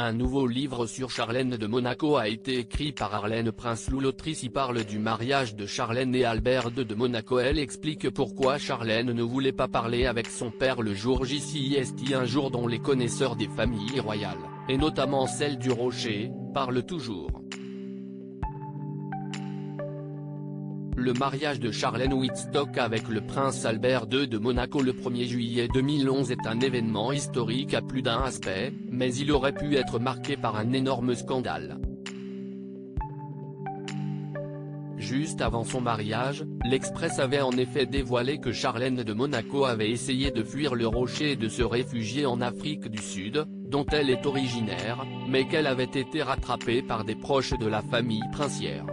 Un nouveau livre sur Charlène de Monaco a été écrit par Arlène Prinsloo. L'autrice y parle du mariage de Charlène et Albert II de Monaco. Elle explique pourquoi Charlène ne voulait pas parler avec son père le jour J. C'est un jour dont les connaisseurs des familles royales, et notamment celle du Rocher, parlent toujours. Le mariage de Charlène Wittstock avec le prince Albert II de Monaco le 1er juillet 2011 est un événement historique à plus d'un aspect, mais il aurait pu être marqué par un énorme scandale. Juste avant son mariage, l'Express avait en effet dévoilé que Charlène de Monaco avait essayé de fuir le Rocher et de se réfugier en Afrique du Sud, dont elle est originaire, mais qu'elle avait été rattrapée par des proches de la famille princière.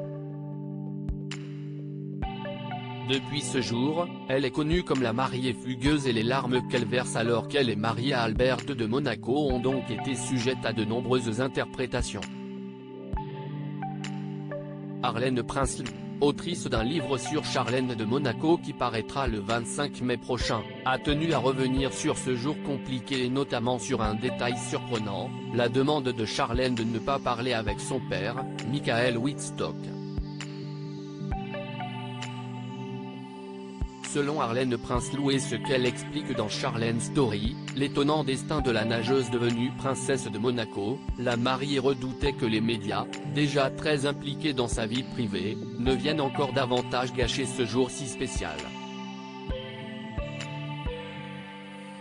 Depuis ce jour, elle est connue comme la mariée fugueuse et les larmes qu'elle verse alors qu'elle est mariée à Albert II de Monaco ont donc été sujettes à de nombreuses interprétations. Arlène Prinsloo, autrice d'un livre sur Charlène de Monaco qui paraîtra le 25 mai prochain, a tenu à revenir sur ce jour compliqué et notamment sur un détail surprenant, la demande de Charlène de ne pas parler avec son père, Michael Wittstock. Selon Arlène Prinsloo et ce qu'elle explique dans Charlène Story, l'étonnant destin de la nageuse devenue princesse de Monaco, la mariée redoutait que les médias, déjà très impliqués dans sa vie privée, ne viennent encore davantage gâcher ce jour si spécial.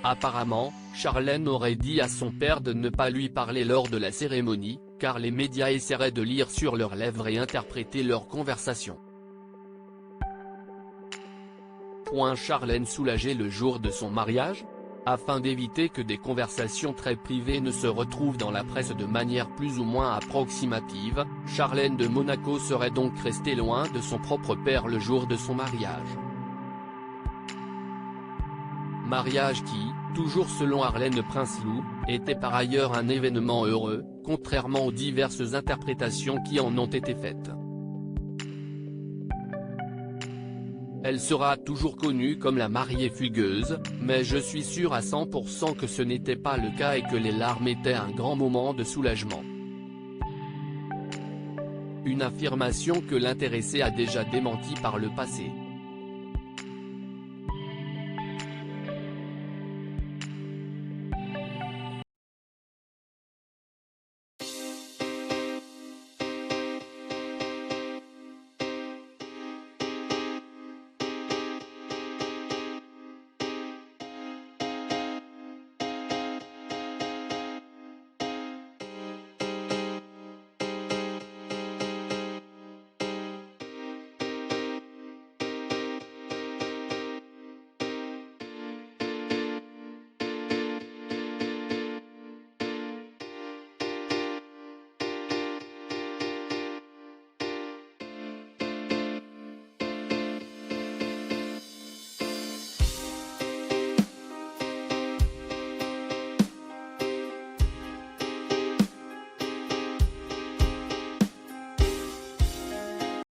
Apparemment, Charlène aurait dit à son père de ne pas lui parler lors de la cérémonie, car les médias essaieraient de lire sur leurs lèvres et interpréter leur conversation. Charlène soulagée le jour de son mariage ? Afin d'éviter que des conversations très privées ne se retrouvent dans la presse de manière plus ou moins approximative, Charlène de Monaco serait donc restée loin de son propre père le jour de son mariage. Mariage qui, toujours selon Arlène Prinsloo, était par ailleurs un événement heureux, contrairement aux diverses interprétations qui en ont été faites. Elle sera toujours connue comme la mariée fugueuse, mais je suis sûr à 100% que ce n'était pas le cas et que les larmes étaient un grand moment de soulagement. Une affirmation que l'intéressé a déjà démentie par le passé.